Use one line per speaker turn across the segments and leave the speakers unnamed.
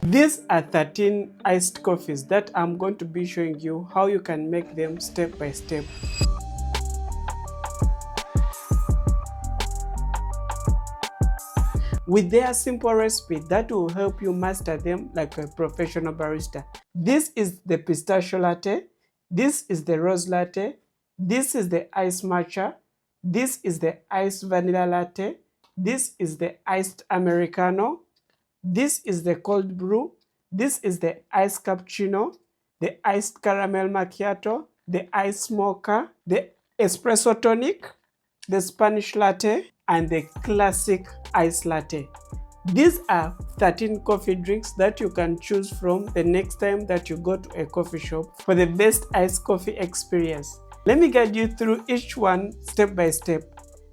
These are 13 iced coffees that I'm going to be showing you how you can make them step by step. With their simple recipe that will help you master them like a professional barista. This is the pistachio latte, this is the rose latte, this is the iced matcha, this is the iced vanilla latte, this is the iced Americano, this is the cold brew, this is the iced cappuccino, the iced caramel macchiato, the iced mocha, the espresso tonic, the Spanish latte, and the classic iced latte. These are 13 coffee drinks that you can choose from the next time that you go to a coffee shop for the best iced coffee experience. Let me guide you through each one step by step.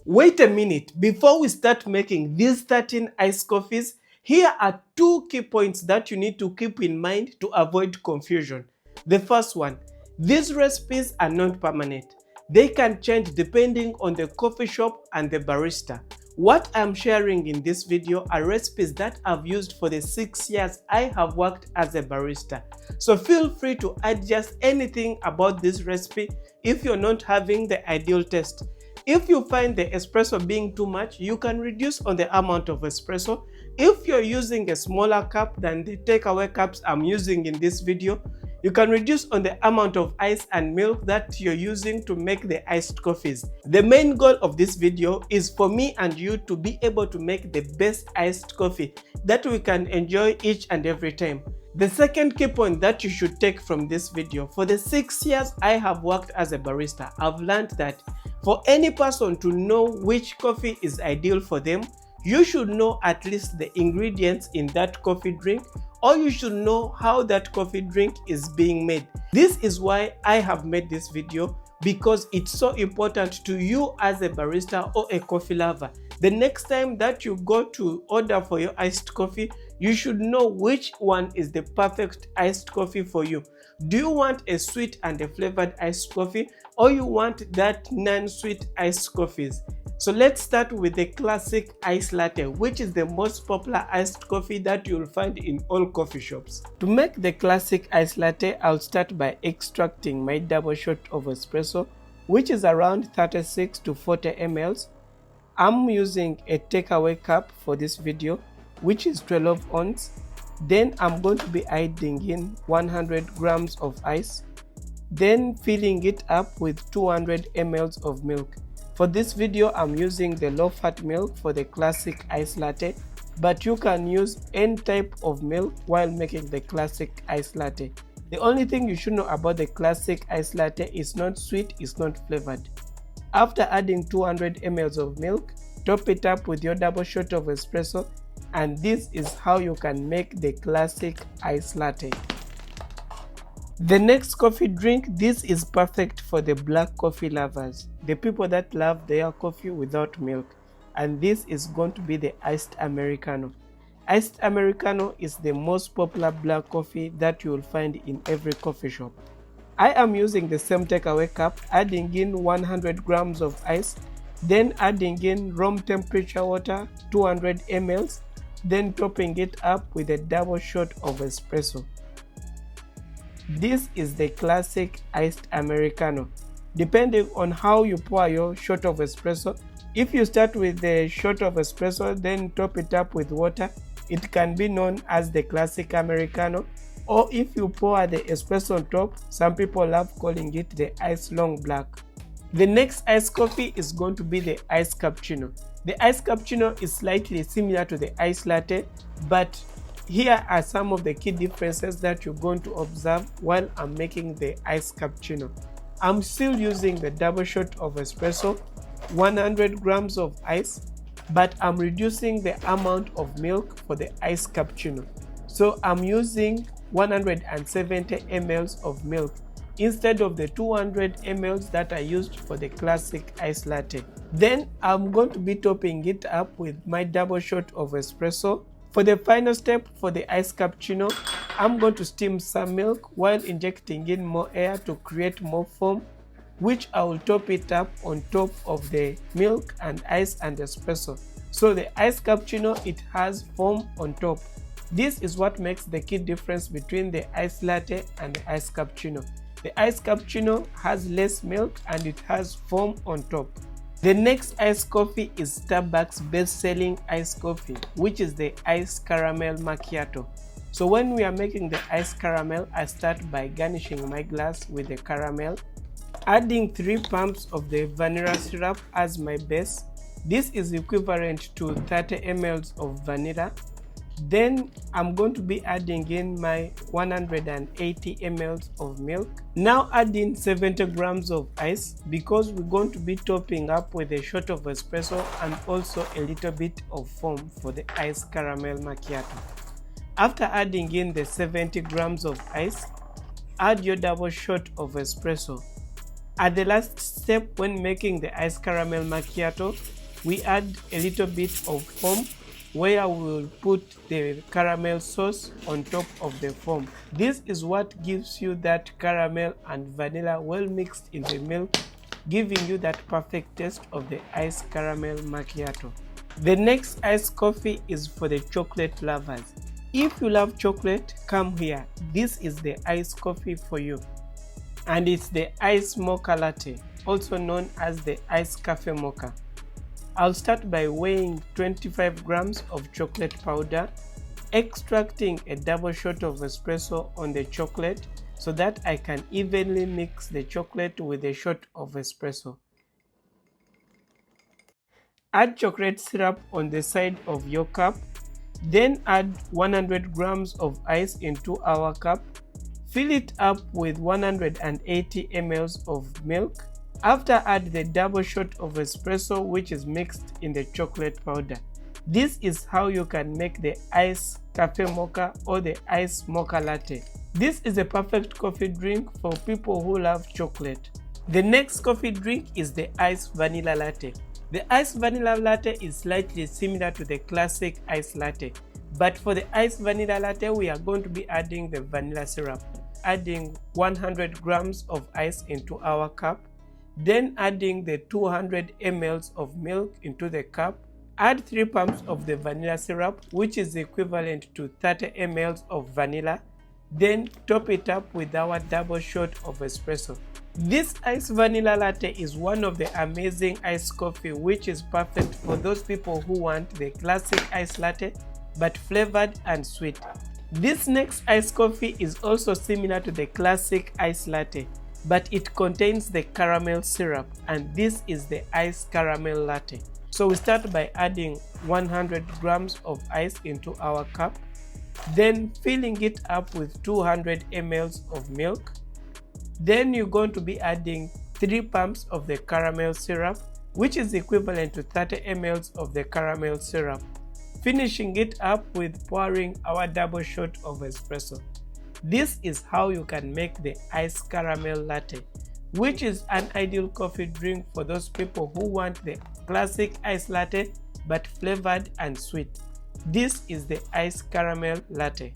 Wait a minute, before we start making these 13 iced coffees, here are two key points that you need to keep in mind to avoid confusion. The first one, these recipes are not permanent. They can change depending on the coffee shop and the barista. What I'm sharing in this video are recipes that I've used for the 6 years I have worked as a barista. So feel free to adjust anything about this recipe if you're not having the ideal taste. If you find the espresso being too much, you can reduce on the amount of espresso. If you're using a smaller cup than the takeaway cups I'm using in this video, you can reduce on the amount of ice and milk that you're using to make the iced coffees. The main goal of this video is for me and you to be able to make the best iced coffee that we can enjoy each and every time. The second key point that you should take from this video, for the 6 years I have worked as a barista, I've learned that for any person to know which coffee is ideal for them, you should know at least the ingredients in that coffee drink, or you should know how that coffee drink is being made. This is why I have made this video, because it's so important to you as a barista or a coffee lover. The next time that you go to order for your iced coffee, you should know which one is the perfect iced coffee for you. Do you want a sweet and a flavored iced coffee, or you want that non-sweet iced coffees? So let's start with the classic iced latte, which is the most popular iced coffee that you'll find in all coffee shops. To make the classic iced latte, I'll start by extracting my double shot of espresso, which is around 36 to 40 ml. I'm using a takeaway cup for this video, which is 12 ounce. Then I'm going to be adding in 100 grams of ice, then filling it up with 200 ml of milk. For this video, I'm using the low-fat milk for the classic iced latte, but you can use any type of milk while making the classic iced latte. The only thing you should know about the classic iced latte is not sweet, it's not flavored. After adding 200 ml of milk, top it up with your double shot of espresso, and this is how you can make the classic iced latte. The next coffee drink, this is perfect for the black coffee lovers, the people that love their coffee without milk, and this is going to be the iced Americano. Iced Americano is the most popular black coffee that you will find in every coffee shop. I am using the same takeaway cup, adding in 100 grams of ice, then adding in room temperature water 200 ml, then topping it up with a double shot of espresso. This is the classic iced Americano. Depending on how you pour your shot of espresso, if you start with the shot of espresso then top it up with water, it can be known as the classic Americano. Or if you pour the espresso on top, some people love calling it the iced long black. The next iced coffee is going to be the iced cappuccino. The iced cappuccino is slightly similar to the iced latte, but here are some of the key differences that you're going to observe while I'm making the iced cappuccino. I'm still using the double shot of espresso, 100 grams of ice, but I'm reducing the amount of milk for the iced cappuccino. So I'm using 170 ml of milk instead of the 200 ml that I used for the classic iced latte. Then I'm going to be topping it up with my double shot of espresso. For the final step for the iced cappuccino, I'm going to steam some milk while injecting in more air to create more foam, which I will top it up on top of the milk and ice and espresso. So the iced cappuccino, it has foam on top. This is what makes the key difference between the iced latte and the iced cappuccino. The iced cappuccino has less milk and it has foam on top. The next iced coffee is Starbucks' best-selling iced coffee, which is the iced caramel macchiato. So when we are making the iced caramel, I start by garnishing my glass with the caramel, adding 3 pumps of the vanilla syrup as my base. This is equivalent to 30 ml of vanilla. Then I'm going to be adding in my 180 ml of milk. Now adding 70 grams of ice because we're going to be topping up with a shot of espresso and also a little bit of foam for the iced caramel macchiato. After adding in the 70 grams of ice, add your double shot of espresso. At the last step when making the iced caramel macchiato, we add a little bit of foam where we will put the caramel sauce on top of the foam. This is what gives you that caramel and vanilla well mixed in the milk, giving you that perfect taste of the iced caramel macchiato. The next iced coffee is for the chocolate lovers. If you love chocolate, come here. This is the iced coffee for you. And it's the iced mocha latte, also known as the iced cafe mocha. I'll start by weighing 25 grams of chocolate powder, extracting a double shot of espresso on the chocolate so that I can evenly mix the chocolate with a shot of espresso. Add chocolate syrup on the side of your cup, then add 100 grams of ice into our cup. Fill it up with 180 ml of milk. After, add the double shot of espresso which is mixed in the chocolate powder. This is how you can make the iced cafe mocha or the iced mocha latte. This is a perfect coffee drink for people who love chocolate. The next coffee drink is the iced vanilla latte. The iced vanilla latte is slightly similar to the classic iced latte, but for the iced vanilla latte we are going to be adding the vanilla syrup. Adding 100 grams of ice into our cup, then adding the 200 ml of milk into the cup. Add 3 pumps of the vanilla syrup, which is equivalent to 30 ml of vanilla. Then top it up with our double shot of espresso. This iced vanilla latte is one of the amazing iced coffee which is perfect for those people who want the classic iced latte but flavored and sweet. This next iced coffee is also similar to the classic iced latte, but it contains the caramel syrup, and this is the iced caramel latte. So we start by adding 100 grams of ice into our cup, then filling it up with 200 ml of milk. Then you're going to be adding 3 pumps of the caramel syrup, which is equivalent to 30 ml of the caramel syrup. Finishing it up with pouring our double shot of espresso. This is how you can make the iced caramel latte, which is an ideal coffee drink for those people who want the classic iced latte but flavored and sweet. This is the iced caramel latte.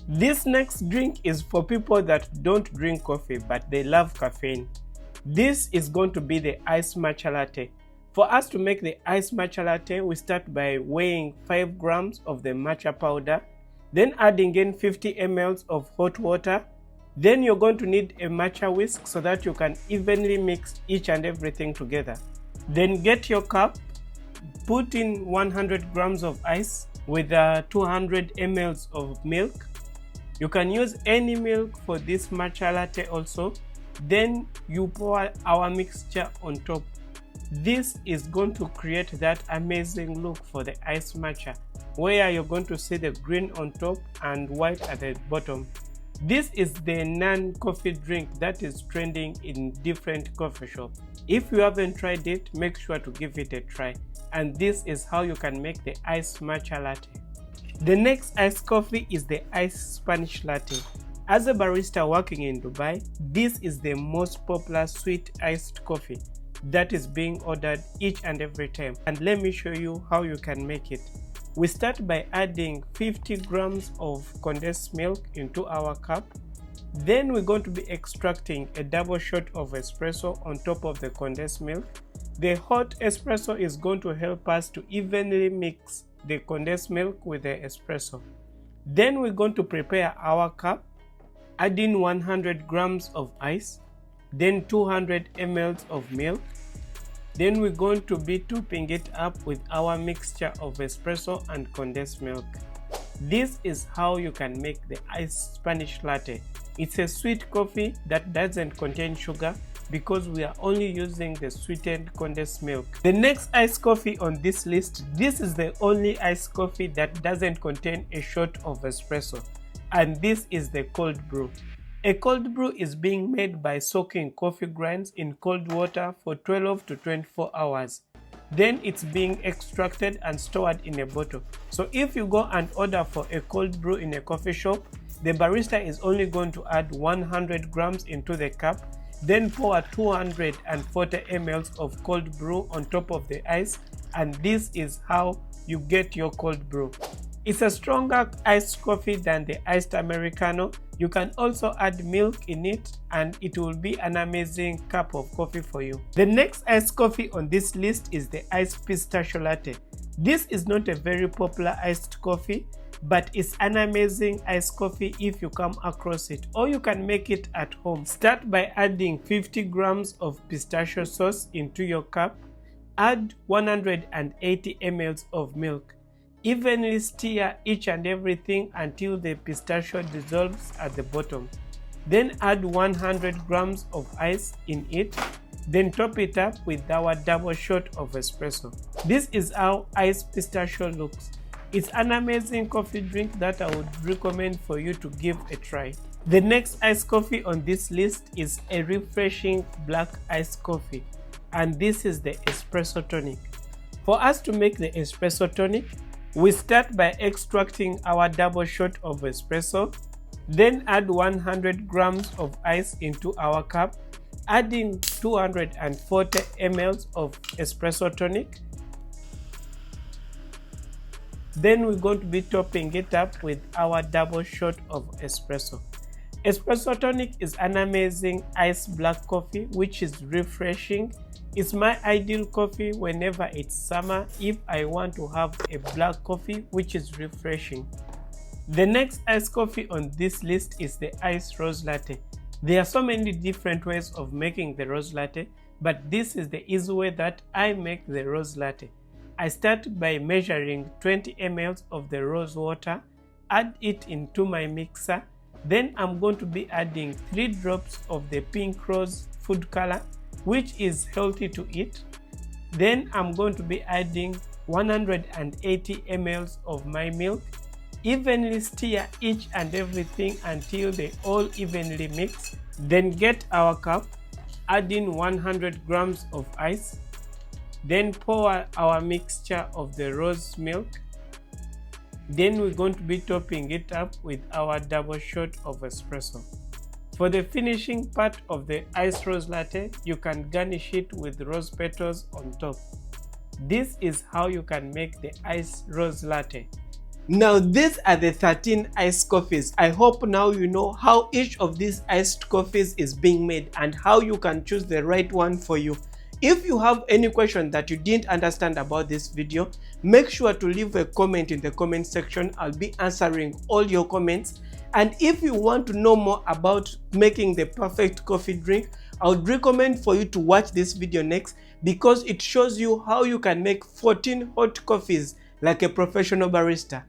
This next drink is for people that don't drink coffee but they love caffeine. This is going to be the iced matcha latte. For us to make the iced matcha latte, we start by weighing 5 grams of the matcha powder, then adding in 50 ml of hot water. Then you're going to need a matcha whisk so that you can evenly mix each and everything together. Then get your cup, put in 100 grams of ice with 200 ml of milk. You can use any milk for this matcha latte also. Then you pour our mixture on top. This is going to create that amazing look for the iced matcha, where you're going to see the green on top and white at the bottom. This is the non-coffee drink that is trending in different coffee shops. If you haven't tried it, make sure to give it a try. And this is how you can make the iced matcha latte. The next iced coffee is the iced Spanish latte. As a barista working in Dubai, this is the most popular sweet iced coffee that is being ordered each and every time. And let me show you how you can make it. We start by adding 50 grams of condensed milk into our cup. Then we're going to be extracting a double shot of espresso on top of the condensed milk. The hot espresso is going to help us to evenly mix the condensed milk with the espresso. Then we're going to prepare our cup, adding 100 grams of ice, then 200 ml of milk. Then we're going to be topping it up with our mixture of espresso and condensed milk. This is how you can make the iced Spanish latte. It's a sweet coffee that doesn't contain sugar because we are only using the sweetened condensed milk. The next iced coffee on this list, this is the only iced coffee that doesn't contain a shot of espresso, and this is the cold brew. A cold brew is being made by soaking coffee grinds in cold water for 12 to 24 hours. Then it's being extracted and stored in a bottle. So if you go and order for a cold brew in a coffee shop, the barista is only going to add 100 grams into the cup, then pour 240 ml of cold brew on top of the ice, and this is how you get your cold brew. It's a stronger iced coffee than the iced Americano. You can also add milk in it and it will be an amazing cup of coffee for you. The next iced coffee on this list is the iced pistachio latte. This is not a very popular iced coffee, but it's an amazing iced coffee if you come across it, or you can make it at home. Start by adding 50 grams of pistachio sauce into your cup. Add 180 ml of milk. Evenly stir each and everything until the pistachio dissolves at the bottom. Then add 100 grams of ice in it. Then top it up with our double shot of espresso. This is how iced pistachio looks. It's an amazing coffee drink that I would recommend for you to give a try. The next iced coffee on this list is a refreshing black iced coffee, and this is the espresso tonic. For us to make the espresso tonic, we start by extracting our double shot of espresso, then add 100 grams of ice into our cup, adding 240 ml of espresso tonic. Then we're going to be topping it up with our double shot of espresso. Espresso tonic is an amazing iced black coffee which is refreshing. It's my ideal coffee whenever it's summer if I want to have a black coffee which is refreshing. The next iced coffee on this list is the iced rose latte. There are so many different ways of making the rose latte, but this is the easy way that I make the rose latte. I start by measuring 20 ml of the rose water, add it into my mixer. Then I'm going to be adding 3 drops of the pink rose food color, which is healthy to eat. Then I'm going to be adding 180 ml of my milk. Evenly stir each and everything until they all evenly mix. Then get our cup, adding 100 grams of ice. Then pour our mixture of the rose milk. Then we're going to be topping it up with our double shot of espresso. For the finishing part of the iced rose latte, you can garnish it with rose petals on top. This is how you can make the iced rose latte. Now these are the 13 iced coffees. I hope now you know how each of these iced coffees is being made and how you can choose the right one for you. If you have any question that you didn't understand about this video, make sure to leave a comment in the comment section. I'll be answering all your comments. And if you want to know more about making the perfect coffee drink, I would recommend for you to watch this video next because it shows you how you can make 14 hot coffees like a professional barista.